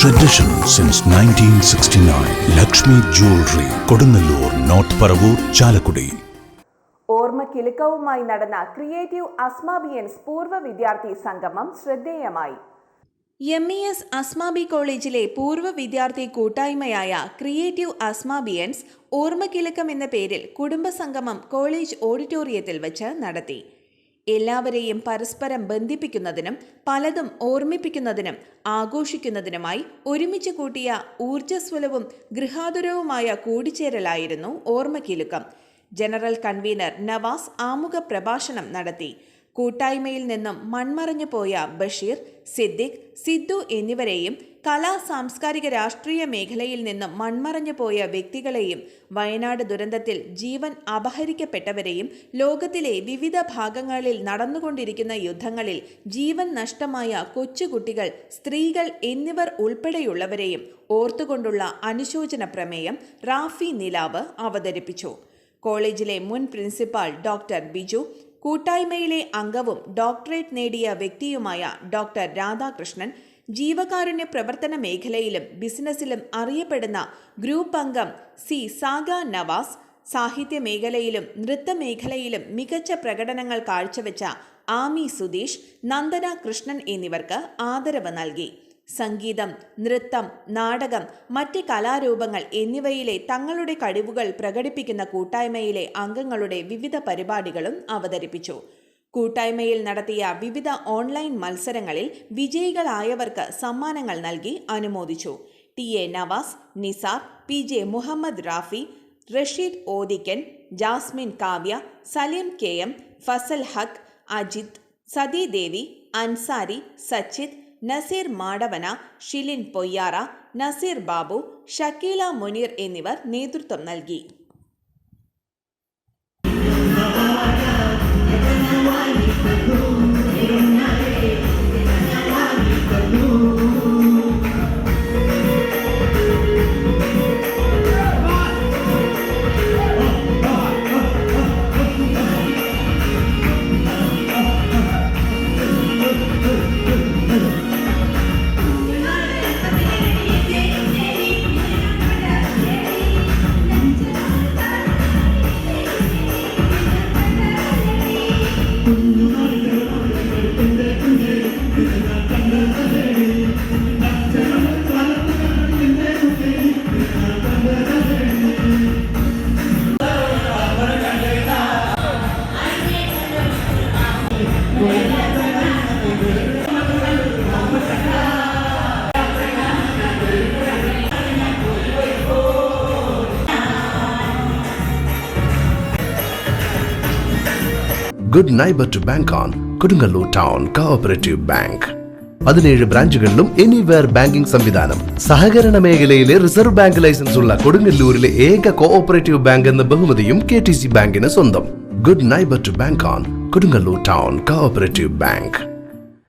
Tradition since 1969. Lakshmi Jewelry, Kodunallur, North Paravur, Chalakudi. ഓർമ്മ കിലുക്കവുമായി നടന്ന creative അസ്മാബിയൻസ് പൂർവ്വ വിദ്യാർത്ഥി സംഗമം ശ്രദ്ധേയമായി. MES അസ്മാബി കോളേജിലെ പൂർവ്വ വിദ്യാർത്ഥി കൂട്ടായ്മയായ ക്രിയേറ്റീവ് അസ്മാബിയൻസ് ഓർമ്മ കിലുക്കം എന്ന പേരിൽ കുടുംബസംഗമം കോളേജ് ഓഡിറ്റോറിയത്തിൽ വെച്ച് നടത്തി. എല്ലാവരെയും പരസ്പരം ബന്ധിപ്പിക്കുന്നതിനും പലതും ഓർമ്മിപ്പിക്കുന്നതിനും ആഘോഷിക്കുന്നതിനുമായി ഒരുമിച്ച് കൂട്ടിയ ഊർജ്ജസ്വലവും ഗൃഹാതുരവുമായ കൂടിച്ചേരലായിരുന്നു ഓർമ്മ കിലുക്കം. ജനറൽ കൺവീനർ നവാസ് ആമുഖ പ്രഭാഷണം നടത്തി. കൂട്ടായ്മയിൽ നിന്നും മൺമറഞ്ഞു പോയ ബഷീർ, സിദ്ദിഖ്, സിദ്ദു എന്നിവരെയും കലാ സാംസ്കാരിക രാഷ്ട്രീയ മേഖലയിൽ നിന്നും മൺമറഞ്ഞു പോയ വ്യക്തികളെയും വയനാട് ദുരന്തത്തിൽ ജീവൻ അപഹരിക്കപ്പെട്ടവരെയും ലോകത്തിലെ വിവിധ ഭാഗങ്ങളിൽ നടന്നുകൊണ്ടിരിക്കുന്ന യുദ്ധങ്ങളിൽ ജീവൻ നഷ്ടമായ കൊച്ചുകുട്ടികൾ, സ്ത്രീകൾ എന്നിവർ ഉൾപ്പെടെയുള്ളവരെയും ഓർത്തുകൊണ്ടുള്ള അനുശോചന പ്രമേയം റാഫി നിലാവ് അവതരിപ്പിച്ചു. കോളേജിലെ മുൻ പ്രിൻസിപ്പാൾ ഡോക്ടർ ബിജു, കൂട്ടായ്മയിലെ അംഗവും ഡോക്ടറേറ്റ് നേടിയ വ്യക്തിയുമായ ഡോക്ടർ രാധാകൃഷ്ണൻ, ജീവകാരുണ്യ പ്രവർത്തന മേഖലയിലും ബിസിനസ്സിലും അറിയപ്പെടുന്ന ഗ്രൂപ്പ് അംഗം സാഗ നവാസ്, സാഹിത്യ മേഖലയിലും നൃത്തമേഖലയിലും മികച്ച പ്രകടനങ്ങൾ കാഴ്ചവെച്ച ആമി സുധീഷ്, നന്ദന കൃഷ്ണൻ എന്നിവർക്ക് ആദരവ് നൽകി. സംഗീതം, നൃത്തം, നാടകം, മറ്റ് കലാരൂപങ്ങൾ എന്നിവയിലെ തങ്ങളുടെ കഴിവുകൾ പ്രകടിപ്പിക്കുന്ന കൂട്ടായ്മയിലെ അംഗങ്ങളുടെ വിവിധ പരിപാടികളും അവതരിപ്പിച്ചു. കൂട്ടായ്മയിൽ നടത്തിയ വിവിധ ഓൺലൈൻ മത്സരങ്ങളിൽ വിജയികളായവർക്ക് സമ്മാനങ്ങൾ നൽകി അനുമോദിച്ചു. TA Navas, Nisar, PJ Muhammad Rafi, Rasheed Odikkan, Jasmin Kavya, Saleem KM, Fazal Haq, Ajith, Sathidevi, Ansari, Sachith, Nazeer Madavana, Shilin Poyyara, Nazeer Babu, Shakeela Muneer എന്നിവർ നേതൃത്വം നൽകി. Good neighbor to bank on. Kodunallur Town Cooperative Bank. 17 ബ്രാഞ്ചുകളിലും എനിവെയർ ബാങ്കിംഗ് സംവിധാനം. സഹകരണ മേഖലയിലെ റിസർവ് ബാങ്ക് ലൈസൻസ് ഉള്ള കൊടുങ്ങല്ലൂരിലെ ഏക കോഓപ്പറേറ്റീവ് ബാങ്ക് എന്ന ബഹുമതിയും KTC ബാങ്കിന് സ്വന്തം. Good neighbor to bank on. Kodunallur Town Cooperative Bank.